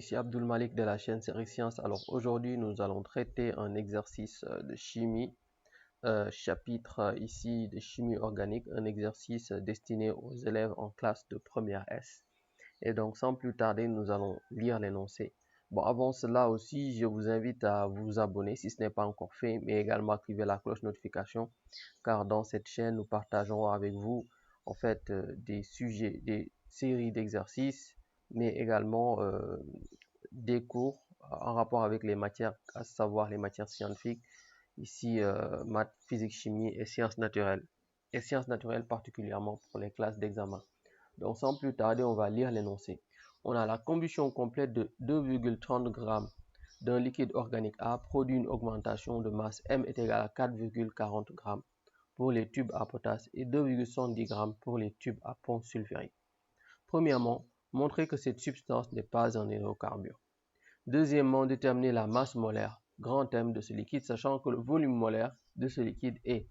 ici Abdul Malik de la chaîne Série Sciences. Alors aujourd'hui, nous allons traiter un exercice de chimie, chapitre ici de chimie organique, un exercice destiné aux élèves en classe de première S. Et donc sans plus tarder, nous allons lire l'énoncé. Bon, avant cela aussi, je vous invite à vous abonner si ce n'est pas encore fait, mais également activer la cloche notification, car dans cette chaîne, nous partagerons avec vous en fait des sujets, des séries d'exercices, mais également des cours en rapport avec les matières, à savoir les matières scientifiques, ici maths, physique, chimie et sciences naturelles particulièrement pour les classes d'examen. Donc sans plus tarder, on va lire l'énoncé. On a la combustion complète de 2,30 g d'un liquide organique A produit une augmentation de masse M est égale à 4,40 g pour les tubes à potasse et 2,70 g pour les tubes à pont sulfurique. Premièrement, montrer que cette substance n'est pas un hydrocarbure. Deuxièmement, déterminer la masse molaire, grand M, de ce liquide, sachant que le volume molaire de ce liquide est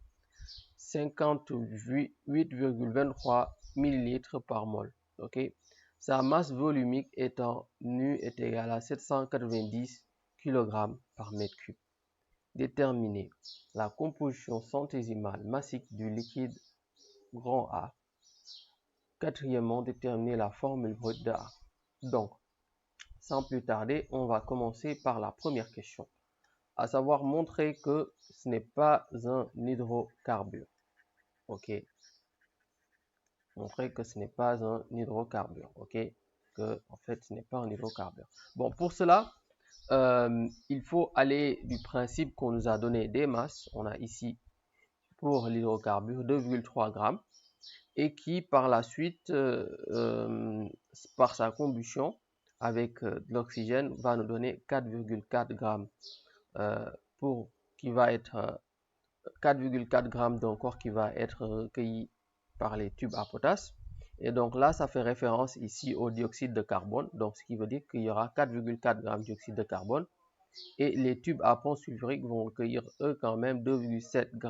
58,23 ml par mol. Okay? Sa masse volumique étant nu est égale à 790 kg par mètre cube. Déterminer la composition centésimale massique du liquide grand A. Quatrièmement, déterminer la formule brute de A. Donc, sans plus tarder, on va commencer par la première question, à savoir montrer que ce n'est pas un hydrocarbure. Ok, montrer que ce n'est pas un hydrocarbure. Ok, que en fait ce n'est pas un hydrocarbure. Bon, pour cela, il faut aller du principe qu'on nous a donné des masses. On a ici pour l'hydrocarbure 2,3 g et qui par la suite, par sa combustion avec de l'oxygène, va nous donner 4,4 g qui va être 4,4 g d'un corps qui va être recueilli par les tubes à potasse. Et donc là, ça fait référence ici au dioxyde de carbone. Donc, ce qui veut dire qu'il y aura 4,4 g de dioxyde de carbone. Et les tubes à pont sulfurique vont recueillir eux quand même 2,7 g.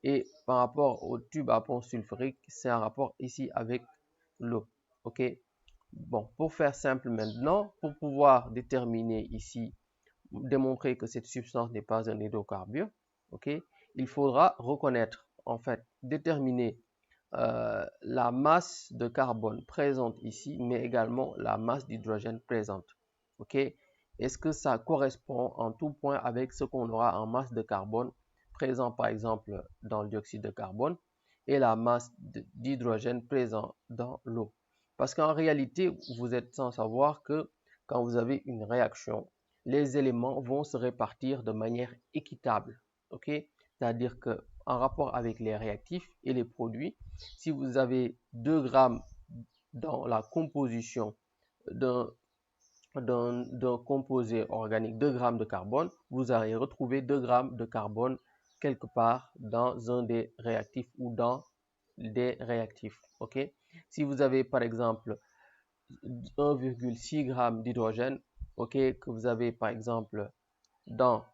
Et par rapport aux tubes à pont sulfurique, c'est un rapport ici avec l'eau. Ok. Bon, pour faire simple maintenant, pour pouvoir déterminer ici, démontrer que cette substance n'est pas un hydrocarbure, ok, il faudra reconnaître, en fait, déterminer la masse de carbone présente ici, mais également la masse d'hydrogène présente. Ok, est-ce que ça correspond en tout point avec ce qu'on aura en masse de carbone présent, par exemple, dans le dioxyde de carbone et la masse d'hydrogène présent dans l'eau? Parce qu'en réalité, vous êtes sans savoir que quand vous avez une réaction, les éléments vont se répartir de manière équitable. Ok, c'est-à-dire que en rapport avec les réactifs et les produits, si vous avez 2 grammes dans la composition d'un composé organique, 2 grammes de carbone, vous allez retrouver 2 grammes de carbone quelque part dans un des réactifs ou dans des réactifs. Ok, si vous avez par exemple 1,6 g d'hydrogène, ok, que vous avez par exemple dans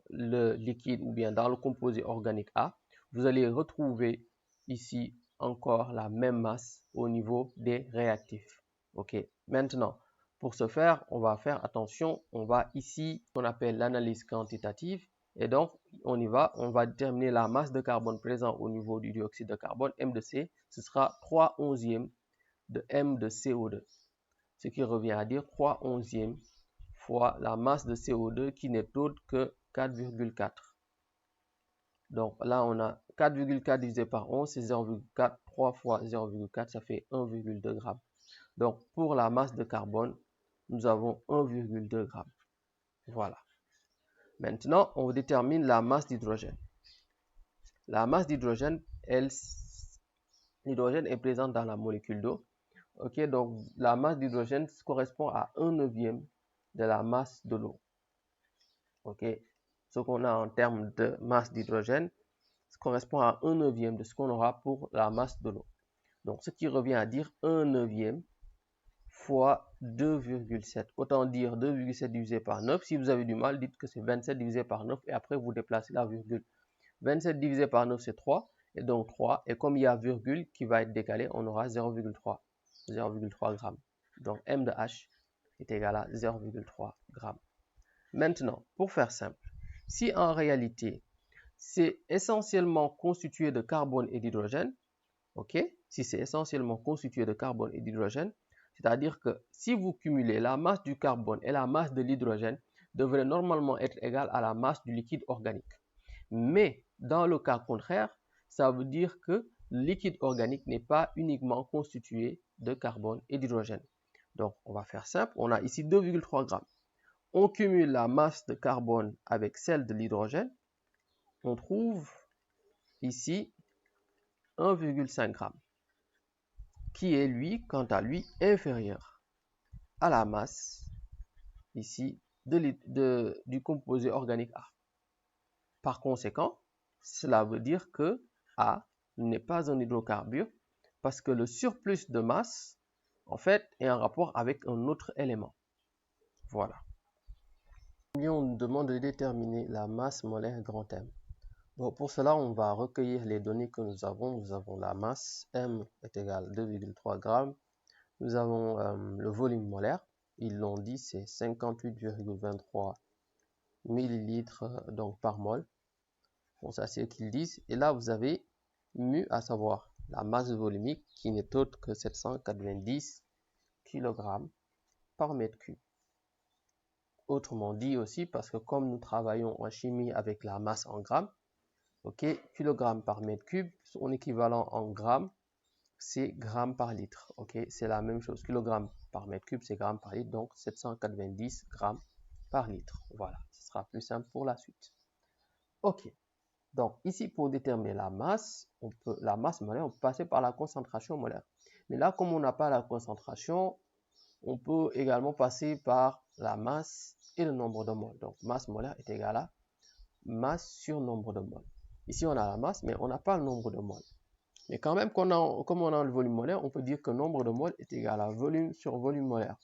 le liquide ou bien dans le composé organique A, vous allez retrouver ici encore la même masse au niveau des réactifs. Ok, maintenant, pour ce faire, on va faire attention, on va ici, qu'on appelle l'analyse quantitative, et donc on y va, on va déterminer la masse de carbone présent au niveau du dioxyde de carbone, M de C, ce sera 3/11e de M de CO2, ce qui revient à dire 3/11e fois la masse de CO2 qui n'est autre que 4,4. Donc là, on a 4,4 divisé par 11, c'est 0,4. 3 fois 0,4, ça fait 1,2 g. Donc pour la masse de carbone, nous avons 1,2 g. Voilà. Maintenant, on détermine la masse d'hydrogène. La masse d'hydrogène, l'hydrogène est présent dans la molécule d'eau. Ok, donc la masse d'hydrogène correspond à 1/9 de la masse de l'eau. Ok, ce qu'on a en termes de masse d'hydrogène correspond à 1/9 de ce qu'on aura pour la masse de l'eau. Donc, ce qui revient à dire 1/9 fois 2,7. Autant dire 2,7 divisé par 9. Si vous avez du mal, dites que c'est 27 divisé par 9 et après vous déplacez la virgule. 27 divisé par 9, c'est 3. Et donc 3. Et comme il y a virgule qui va être décalée, on aura 0,3 g. Donc M de H est égal à 0,3 g. Maintenant, pour faire simple, si en réalité, c'est essentiellement constitué de carbone et d'hydrogène, ok? Si c'est essentiellement constitué de carbone et d'hydrogène, c'est-à-dire que si vous cumulez la masse du carbone et la masse de l'hydrogène, devrait normalement être égale à la masse du liquide organique. Mais dans le cas contraire, ça veut dire que le liquide organique n'est pas uniquement constitué de carbone et d'hydrogène. Donc, on va faire simple. On a ici 2,3 g. On cumule la masse de carbone avec celle de l'hydrogène. On trouve ici 1,5 g, qui est lui, quant à lui, inférieur à la masse ici du composé organique A. Par conséquent, cela veut dire que A n'est pas un hydrocarbure parce que le surplus de masse, en fait, est en rapport avec un autre élément. Voilà. On nous demande de déterminer la masse molaire grand M. Bon, pour cela, on va recueillir les données que nous avons. Nous avons la masse, M est égal à 2,3 g. Nous avons le volume molaire. Ils l'ont dit, c'est 58,23 millilitres donc par mol. Bon, ça c'est ce qu'ils disent. Et là, vous avez mu, à savoir la masse volumique, qui n'est autre que 790 kg par mètre cube. Autrement dit aussi, parce que comme nous travaillons en chimie avec la masse en grammes, ok, kg par mètre cube, son équivalent en grammes, c'est grammes par litre. Ok, c'est la même chose. Kg par mètre cube, c'est grammes par litre, donc 790 grammes par litre. Voilà, ce sera plus simple pour la suite. Ok, donc ici pour déterminer la masse molaire, on peut passer par la concentration molaire. Mais là, comme on n'a pas la concentration, on peut également passer par la masse et le nombre de moles. Donc masse molaire est égale à masse sur nombre de moles. Ici, on a la masse, mais on n'a pas le nombre de moles. Mais quand même, comme on a le volume molaire, on peut dire que nombre de moles est égal à volume sur volume molaire.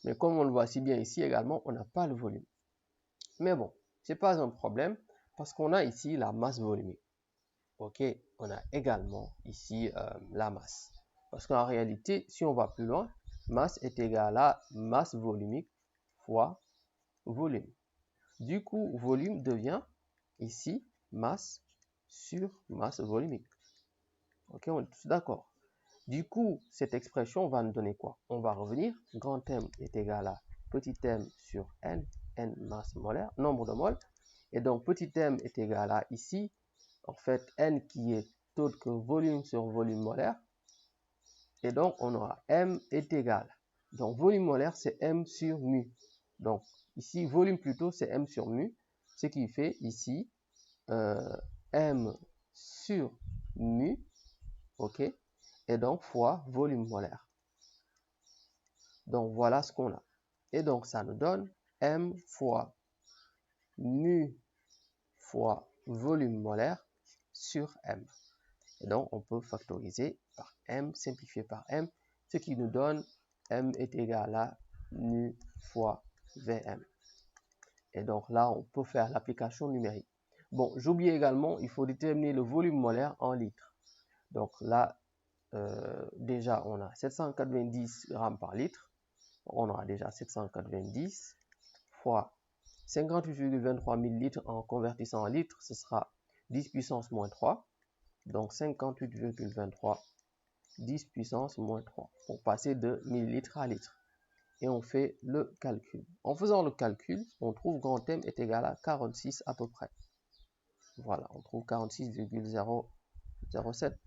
Mais comme on le voit si bien ici également, on n'a pas le volume. Mais bon, ce n'est pas un problème parce qu'on a ici la masse volumique. Ok, on a également ici la masse. Parce qu'en réalité, si on va plus loin, masse est égal à masse volumique fois volume. Du coup, volume devient ici masse sur masse volumique. Ok, on est tous d'accord. Du coup, cette expression va nous donner quoi? On va revenir, grand M est égal à petit m sur n masse molaire, nombre de moles. Et donc, petit m est égal à ici, en fait, n qui est autre que volume sur volume molaire. Et donc, on aura m est égal. Donc, volume molaire, c'est m sur mu. Donc, ici, volume plutôt, c'est m sur mu. Ce qui fait ici m sur mu, ok, et donc fois volume molaire. Donc, voilà ce qu'on a. Et donc, ça nous donne m fois mu fois volume molaire sur m. Et donc, on peut factoriser par m, simplifier par m, ce qui nous donne m est égal à nu fois Vm. Et donc là, on peut faire l'application numérique. Bon, j'oublie également, il faut déterminer le volume molaire en litres. Donc là, déjà, on a 790 grammes par litre. On aura déjà 790 fois 58,23 millilitres en convertissant en litres, ce sera 10 puissance moins 3. Donc 58,23 10 puissance moins 3 pour passer de millilitres à litre. Et on fait le calcul. En faisant le calcul, on trouve grand M est égal à 46 à peu près. Voilà, on trouve 46,007.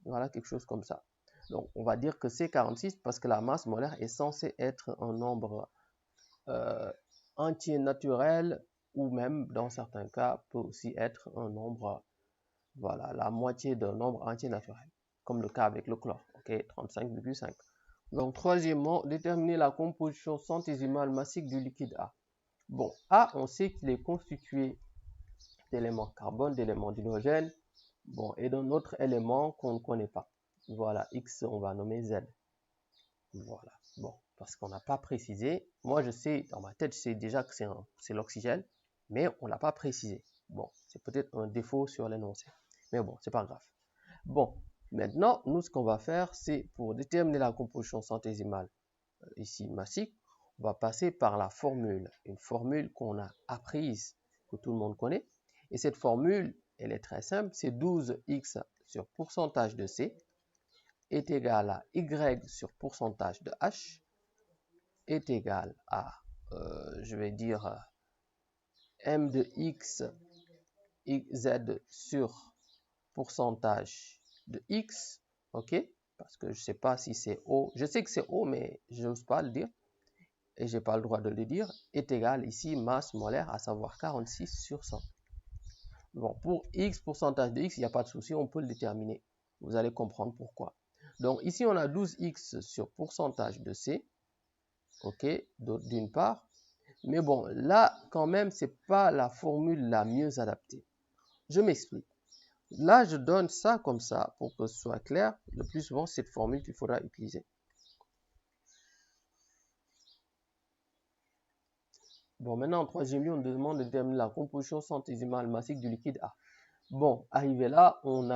Voilà, quelque chose comme ça. Donc, on va dire que c'est 46 parce que la masse molaire est censée être un nombre entier naturel ou même, dans certains cas, peut aussi être un nombre, voilà, la moitié d'un nombre entier naturel, comme le cas avec le chlore, ok, 35,5. Donc, troisièmement, déterminer la composition centésimale massique du liquide A. Bon, A, on sait qu'il est constitué d'éléments carbone, d'éléments d'hydrogène, bon, et d'un autre élément qu'on ne connaît pas. Voilà, X, on va nommer Z. Voilà, bon, parce qu'on n'a pas précisé. Moi, je sais, dans ma tête, je sais déjà que c'est l'oxygène, mais on ne l'a pas précisé. Bon, c'est peut-être un défaut sur l'énoncé, mais bon, c'est pas grave. Bon, maintenant, nous, ce qu'on va faire, c'est pour déterminer la composition centésimale ici massique, on va passer par la formule, une formule qu'on a apprise, que tout le monde connaît. Et cette formule, elle est très simple, c'est 12x sur pourcentage de C est égal à y sur pourcentage de h est égal à, je vais dire, m de x z sur pourcentage de x, ok, parce que je ne sais pas si c'est O, je sais que c'est O, mais je n'ose pas le dire, et je n'ai pas le droit de le dire, est égal ici masse molaire, à savoir 46 sur 100. Bon, pour x, pourcentage de x, il n'y a pas de souci, on peut le déterminer. Vous allez comprendre pourquoi. Donc ici, on a 12x sur pourcentage de C, ok, d'une part. Mais bon, là, quand même, ce n'est pas la formule la mieux adaptée. Je m'explique. Là, je donne ça comme ça pour que ce soit clair. Le plus souvent, c'est cette formule qu'il faudra utiliser. Bon, maintenant, en troisième lieu, on demande de déterminer la composition centésimale massique du liquide A. Bon, arrivé là, on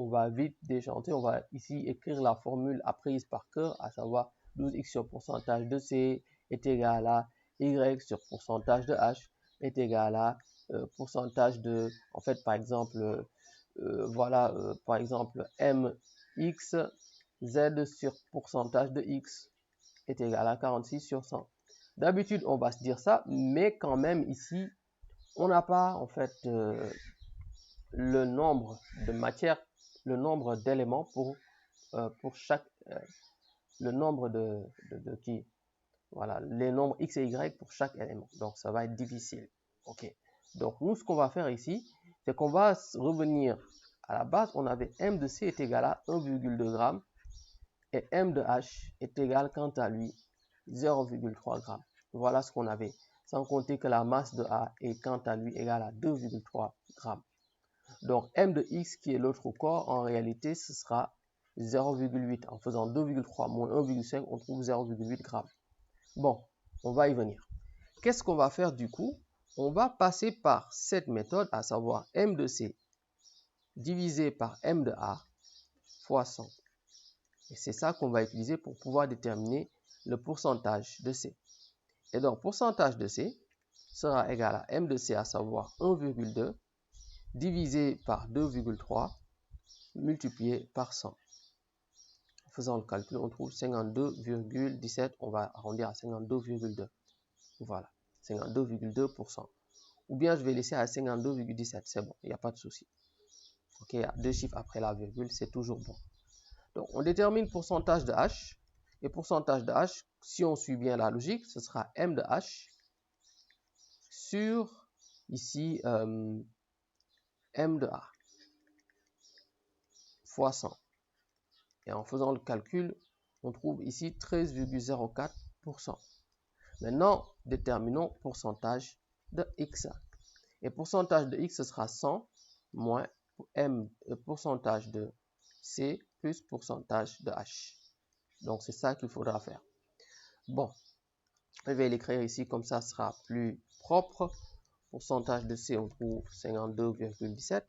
va vite déchanter. On va ici écrire la formule apprise par cœur, à savoir 12x sur pourcentage de C est égal à y sur pourcentage de H est égal à pourcentage de, en fait, par exemple, voilà, par exemple, mx z sur pourcentage de x est égal à 46 sur 100. D'habitude, on va se dire ça, mais quand même ici, on n'a pas en fait le nombre de matières, le nombre d'éléments pour chaque, le nombre de qui, voilà, les nombres x et y pour chaque élément. Donc, ça va être difficile. Ok. Donc, nous, ce qu'on va faire ici, c'est qu'on va revenir à la base. On avait m de C est égal à 1,2 g et m de H est égal, quant à lui, 0,3 g. Voilà ce qu'on avait, sans compter que la masse de A est, quant à lui, égale à 2,3 g. Donc, m de x, qui est l'autre corps, en réalité, ce sera 0,8. En faisant 2,3 moins 1,5, on trouve 0,8 g. Bon, on va y venir. Qu'est-ce qu'on va faire du coup? On va passer par cette méthode, à savoir m de C divisé par m de A fois 100. Et c'est ça qu'on va utiliser pour pouvoir déterminer le pourcentage de C. Et donc, pourcentage de C sera égal à m de C, à savoir 1,2 divisé par 2,3 multiplié par 100. En faisant le calcul, on trouve 52,17. On va arrondir à 52,2. Voilà, 52,2%. Ou bien je vais laisser à 52,17. C'est bon, il n'y a pas de souci. Ok, il y a deux chiffres après la virgule, c'est toujours bon. Donc, on détermine pourcentage de H. Et pourcentage de H, si on suit bien la logique, ce sera M de H sur, ici, M de A fois 100. Et en faisant le calcul, on trouve ici 13,04%. Maintenant, déterminons pourcentage de X. Et pourcentage de X, ce sera 100 moins M, pourcentage de C plus pourcentage de H. Donc, c'est ça qu'il faudra faire. Bon, je vais l'écrire ici, comme ça sera plus propre. Pourcentage de C, on trouve 52,17.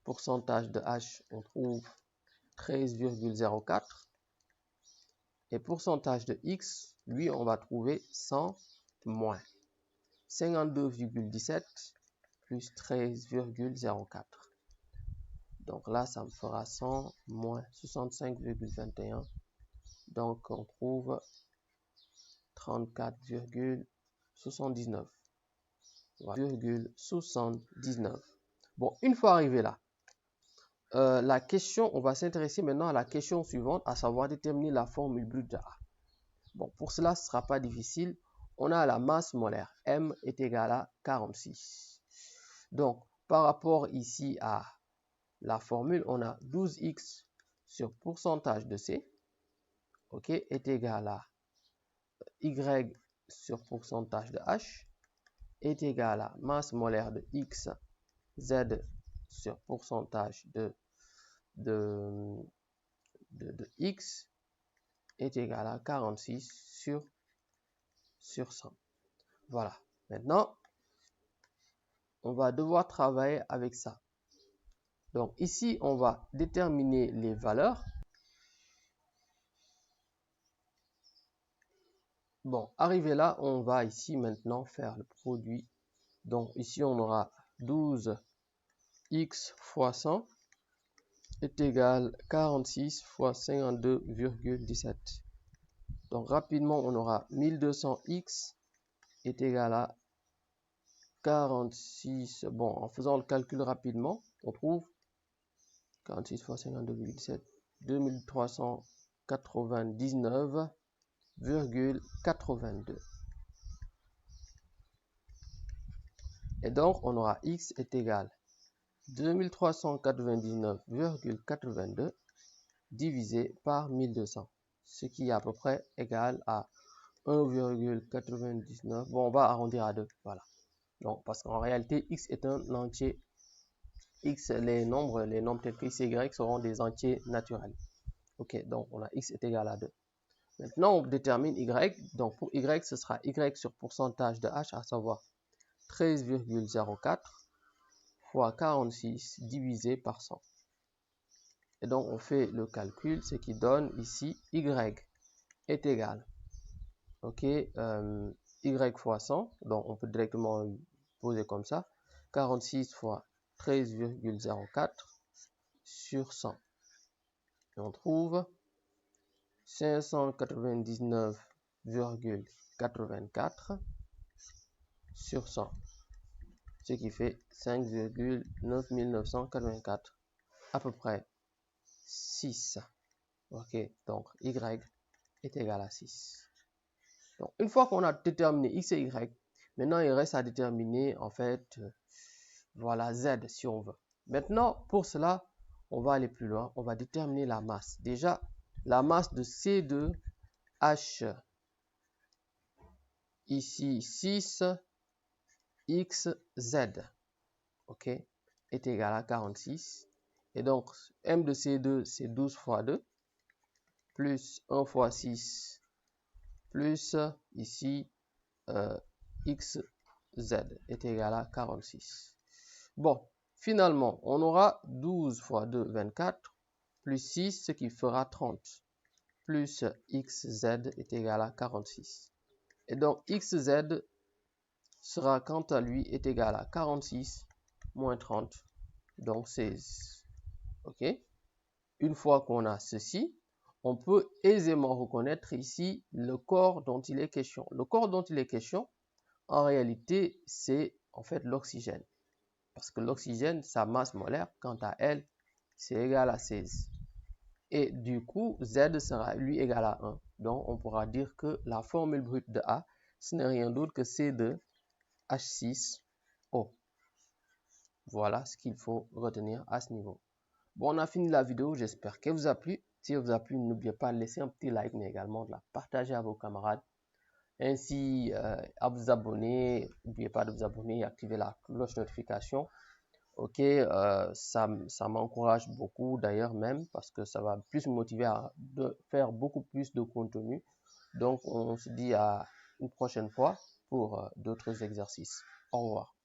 Pourcentage de H, on trouve 13,04. Et pourcentage de X, lui, on va trouver 100 moins 52,17 plus 13,04. Donc là, ça me fera 100 moins 65,21. Donc, on trouve 34,79. Voilà, 79. Bon, une fois arrivé là, la question, on va s'intéresser maintenant à la question suivante, à savoir déterminer la formule brute de A. Bon, pour cela, ce ne sera pas difficile. On a la masse molaire. M est égal à 46. Donc, par rapport ici à la formule, on a 12x sur pourcentage de C, ok, est égal à y sur pourcentage de H, est égal à masse molaire de x, z sur pourcentage de x, est égal à 46 sur 100. Voilà. Maintenant, on va devoir travailler avec ça. Donc ici, on va déterminer les valeurs. Bon, arrivé là, on va ici maintenant faire le produit. Donc ici, on aura 12x fois 100 est égal à 46 fois 52,17. Donc rapidement, on aura 1200x est égal à 46. Bon, en faisant le calcul rapidement, on trouve 46 fois 52,17, 2399,82. Et donc, on aura x est égal à 2399,82 divisé par 1200, ce qui est à peu près égal à 1,99. Bon, on va arrondir à 2, voilà. Donc, parce qu'en réalité, x est un entier. X, les nombres tels que x et y seront des entiers naturels. Ok, donc on a x est égal à 2. Maintenant, on détermine y. Donc, pour y, ce sera y sur pourcentage de h, à savoir 13,04 fois 46 divisé par 100. Et donc, on fait le calcul, ce qui donne ici y est égal. Ok, y fois 100, donc on peut directement poser comme ça. 46 fois 13,04 sur 100. Et on trouve 599,84 sur 100. Ce qui fait 5,9984. À peu près 6. Ok, donc y est égal à 6. Donc, une fois qu'on a déterminé x et y, maintenant il reste à déterminer en fait, voilà, z si on veut. Maintenant, pour cela, on va aller plus loin. On va déterminer la masse. Déjà, la masse de C2H, ici 6XZ, ok, est égal à 46. Et donc, M de C2, c'est 12 fois 2, plus 1 fois 6, plus ici XZ est égal à 46. Bon, finalement, on aura 12 fois 2, 24, plus 6, ce qui fera 30, plus XZ est égal à 46. Et donc, XZ sera quant à lui est égal à 46 moins 30, donc 16. Ok? Une fois qu'on a ceci, on peut aisément reconnaître ici le corps dont il est question. Le corps dont il est question, en réalité, c'est en fait l'oxygène. Parce que l'oxygène, sa masse molaire, quant à elle, c'est égal à 16. Et du coup, Z sera lui égal à 1. Donc, on pourra dire que la formule brute de A, ce n'est rien d'autre que C2H6O. Voilà ce qu'il faut retenir à ce niveau. Bon, on a fini la vidéo. J'espère qu'elle vous a plu. Si elle vous a plu, n'oubliez pas de laisser un petit like, mais également de la partager à vos camarades. Ainsi, à vous abonner. N'oubliez pas de vous abonner et activer la cloche notification. Ok, ça m'encourage beaucoup d'ailleurs même parce que ça va plus me motiver à faire beaucoup plus de contenu. Donc, on se dit à une prochaine fois pour d'autres exercices. Au revoir.